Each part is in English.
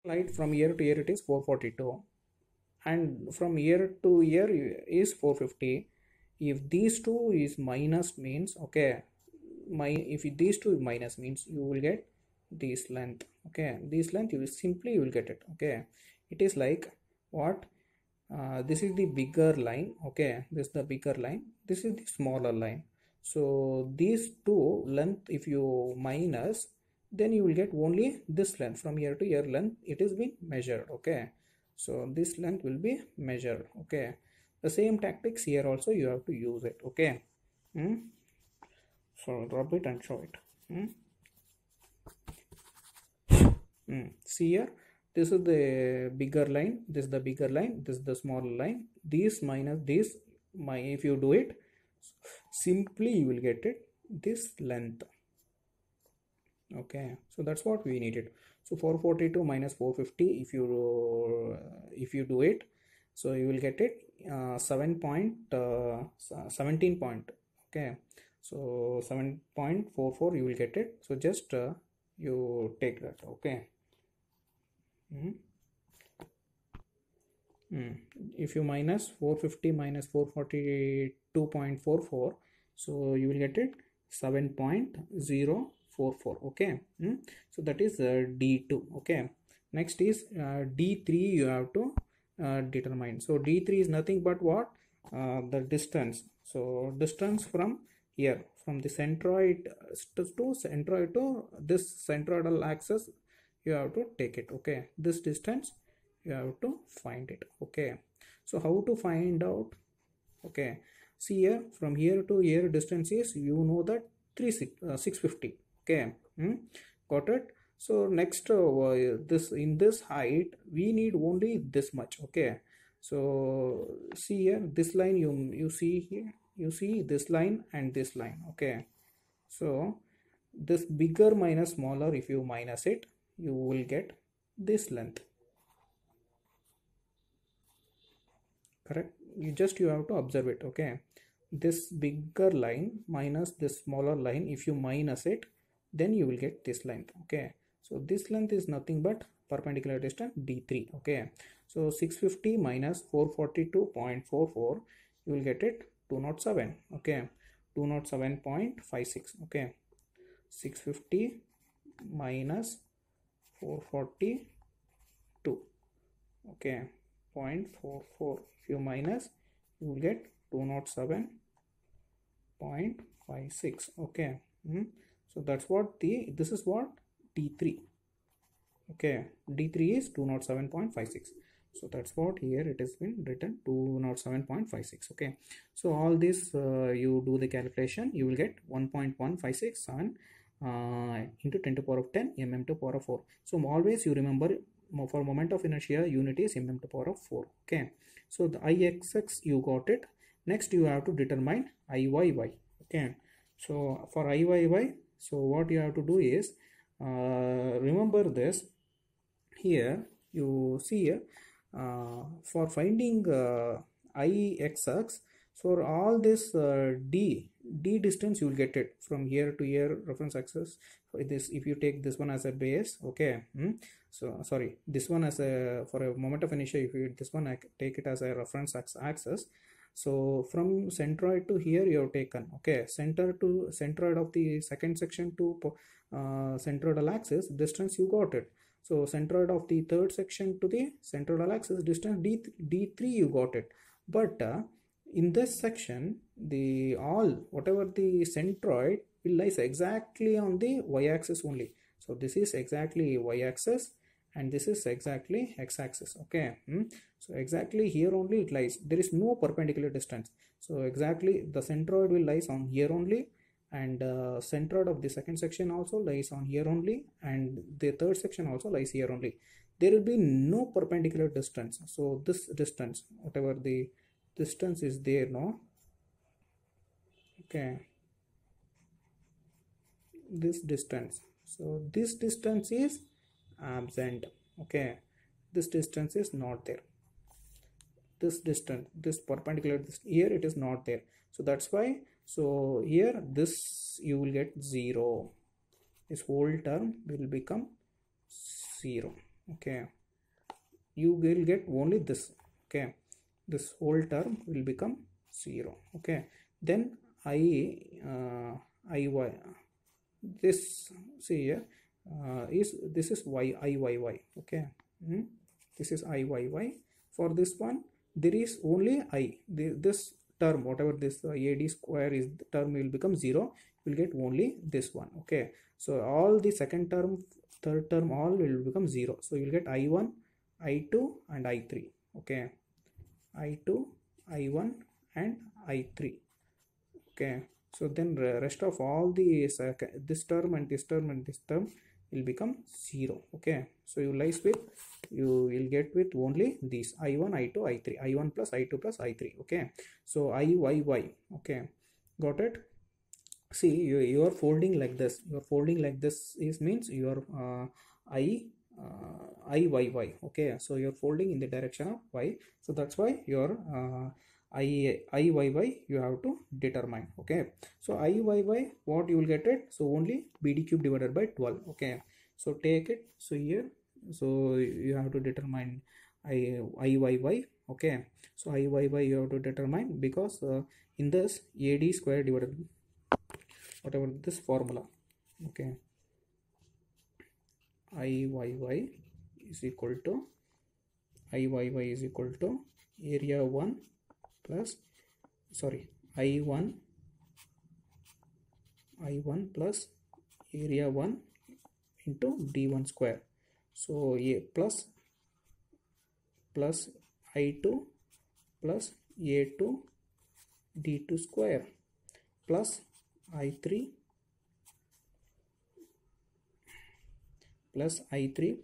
Light from year to year it is 442, and from year to year is 450. If these two is minus means, okay, if these two minus means you will get this length. Okay, this length you will simply you will get it. Okay, it is like what, this is the bigger line. Okay, this is the bigger line, this is the smaller line. So these two length if you minus, then you will get only this length. From year to year length it is being measured. Okay, so this length will be measured. Okay, the same tactics here also you have to use it. Okay. So drop it and show it. See here, this is the bigger line, this is the bigger line, this is the smaller line. This minus this, if you do it simply you will get it this length. Okay, so that's what we needed. So 442 minus 450, if you do it, so you will get it 17 point. Okay, so 7.44 you will get it. So just you take that. Okay. If you minus 450 minus 442.44, so you will get it 7.044. Okay. So that is D2. Okay, next is D3 you have to determine. So D3 is nothing but what, the distance. So distance from here, from the centroid to centroid to this centroidal axis you have to take it. Okay, this distance you have to find it. Okay, so how to find out? Okay, see here, from here to here distance is, you know that 650. Okay, got it. So next this, in this height we need only this much. Okay, so see here, this line you see here, you see this line and this line. Okay, so this bigger minus smaller, if you minus it you will get this length. Correct, you have to observe it. Okay, this bigger line minus this smaller line, if you minus it then you will get this length. Okay, so this length is nothing but perpendicular distance D3. Okay, so 650 minus 442.44 you will get it 207. Okay, 207.56. Okay, 650 minus 442, okay, 0.44, if you minus you will get 207.56. okay. So that's what this is what D3. Okay, D3 is 207.56. so that's what here it has been written, 207.56. okay, so all this you do the calculation, you will get 1.156 into 10 to the power of 10 mm to the power of 4. So always you remember, for moment of inertia unit is mm to the power of 4. Okay, so the Ixx you got it. Next you have to determine Iyy. Okay, so for Iyy, so what you have to do is, remember this. Here you see here, for finding Ixx, for all this d distance you will get it from here to here reference axis. This, if you take this one as a base. Okay, so sorry, this one as a, for a moment of inertia, if you this one I take it as a reference axis. So from centroid to here you have taken. Okay, center to centroid of the second section to centroidal axis distance you got it. So centroid of the third section to the centroidal axis distance D3 you got it. But in this section, the whatever the centroid will lies exactly on the y-axis only. So this is exactly y-axis and this is exactly x-axis. Okay, so exactly here only it lies. There is no perpendicular distance. So exactly the centroid will lies on here only, and centroid of the second section also lies on here only, and the third section also lies here only. There will be no perpendicular distance. So this distance, whatever the distance is there, no. Okay, this distance, so this distance is absent. Okay, this distance is not there. This distance, this perpendicular distance, here it is not there. So that's why, so here this you will get 0. This whole term will become 0. okay, you will get only this. Okay, this whole term will become 0. Okay, then I iy, this, see here, is this is y iyy. Okay, this is iyy. For this one there is only this term, whatever this ad square is, the term will become 0. You will get only this one. Okay, so all the second term, third term, all will become 0. So you will get i1, i2 and i3. Okay, i2, i1 and i3. Okay, so then rest of all the this term and this term and this term will become 0. Okay, so you lies with, you will get with only these i1, i2, i3, i1 plus i2 plus i3. Okay, so iyy. Okay, got it. See, you are folding like this. You are folding like this is means you are iyy. Okay, so you are folding in the direction of y. So that's why your iyy you have to determine. Okay, so iyy, what you will get it, so only bd cube divided by 12. Okay, so take it, so here, so you have to determine iyy. Okay, so iyy you have to determine, because in this ad square divided whatever this formula. Okay, iyy is equal to area 1 plus, sorry, i1 plus area 1 into d1 square. So a plus i2 plus a2 d2 square plus i3 plus a3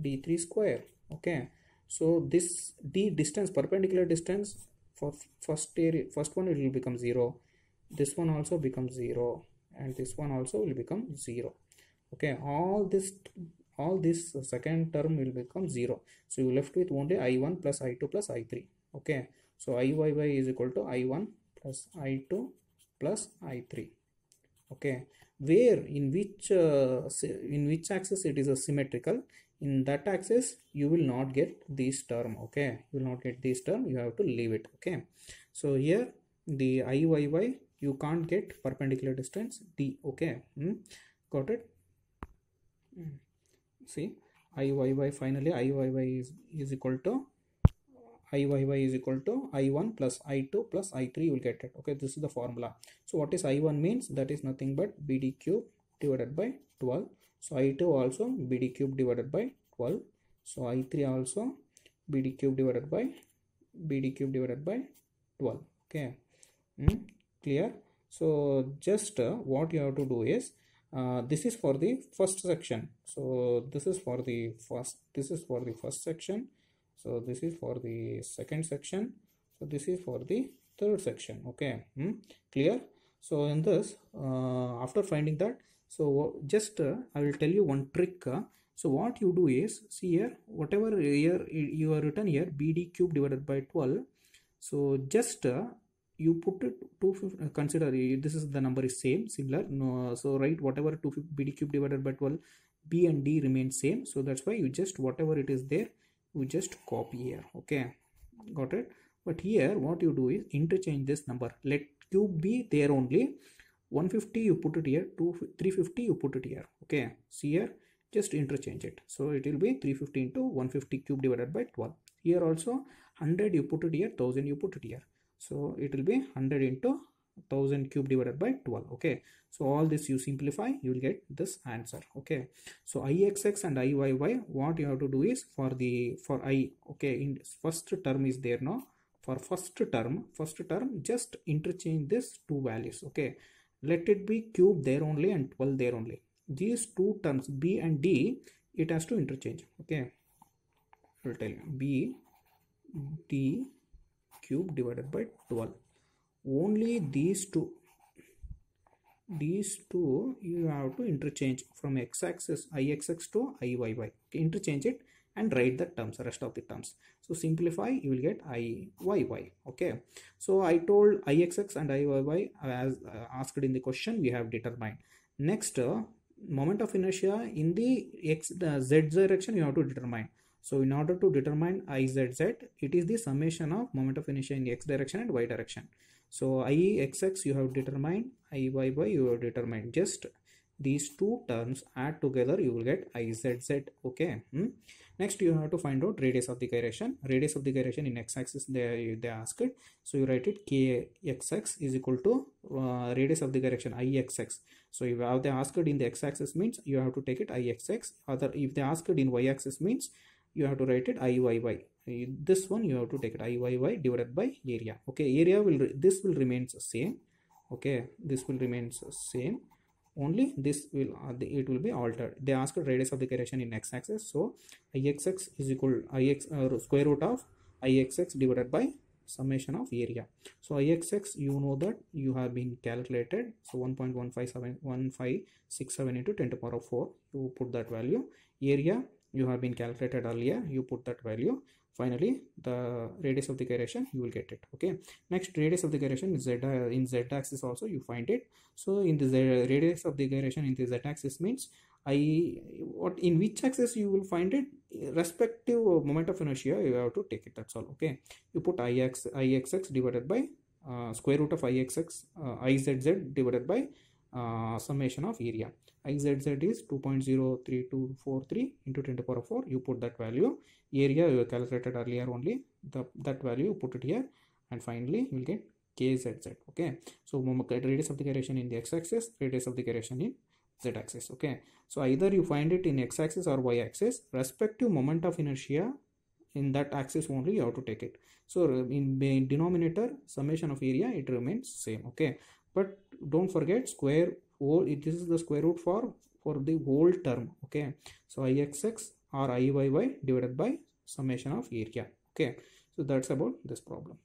d3 square. Okay, so this d distance, perpendicular distance for first one, it will become 0. This one also becomes 0, and this one also will become 0. Okay, all this second term will become 0. So you left with only i1 plus i2 plus i3. Okay, so iyy is equal to i1 plus i2 plus i3. Okay, where in which axis it is a symmetrical, in that axis you will not get this term. Okay, you will not get this term, you have to leave it. Okay, so here the iyy you can't get perpendicular distance d. Okay, got it. See, iyy, finally iyy is equal to i1 plus i2 plus i3. You will get it. Okay, this is the formula. So what is i1 means? That is nothing but bd cube divided by 12. So i2 also bd cube divided by 12. So i3 also bd cube divided by 12. Okay, clear. So just what you have to do is, this is for the first section. So this is for the first section. So this is for the second section. So this is for the third section. Okay, clear. So in this, after finding that, so just I will tell you one trick. So what you do is, see here, whatever here you are written here, bd cube divided by 12. So just you put it 250, consider this is the number is similar. No, so write whatever 250 bd cube divided by 12, b and d remain same. So that's why you just whatever it is there, you just copy here. Okay, got it. But here what you do is interchange this number. Let cube be there only. 150 you put it here, 350 you put it here. Okay, see here, just interchange it. So it will be 350 into 150 cube divided by 12. Here also 100 you put it here, 1000 you put it here. So it will be 100 into 1000 cube divided by 12. Okay, so all this you simplify, you will get this answer. Okay, so ixx and iyy, what you have to do is, for I, okay, in first term is there now. For first term just interchange this two values. Okay, let it be cube there only and 12 there only. These two terms b and d, it has to interchange. Okay, I will tell you, b d cube divided by 12. Only these two you have to interchange from x-axis ixx to iyy. Okay, interchange it and write the terms, rest of the terms. So simplify, you will get iyy. Okay, so I told ixx and iyy as asked in the question, we have determined. Next moment of inertia in the z direction you have to determine. So in order to determine izz, it is the summation of moment of inertia in the x direction and y direction. So ixx you have determined, iyy you have determined. Just these two terms add together, you will get izz. Okay. Next you have to find out radius of the gyration. Radius of the gyration in x-axis they asked. So you write it kxx is equal to radius of the gyration ixx. So if they asked in the x-axis means you have to take it ixx. Other if they asked in y-axis means you have to write it iyy. This one you have to take it iyy divided by area. Okay, area this will remain same. Okay, this will remain same. Only this will it will be altered. They asked radius of the gyration in x-axis. So ixx is equal ix square root of ixx divided by summation of area. So ixx you know that you have been calculated. So 1.1567 into 10 to the power of 4. You put that value. Area you have been calculated earlier. You put that value. Finally the radius of the gyration you will get it. Okay, next radius of the gyration is in z axis also you find it. So in the radius of the gyration in the z axis means in which axis you will find it, respective moment of inertia you have to take it. That's all. Okay, you put ixx divided by square root of ixx izz divided by summation of area. Izz is 2.03243 into 10 to the power of 4. You put that value. Area you calculated earlier only. That value you put it here, and finally you will get kzz. Okay, so radius of the gyration in the x-axis, radius of the gyration in z-axis. Okay, so either you find it in x-axis or y-axis, respective moment of inertia in that axis only you have to take it. So in denominator summation of area it remains same. Okay, but don't forget square whole. This is the square root for the whole term. Okay, so ixx or iyy divided by summation of area. Okay, so that's about this problem.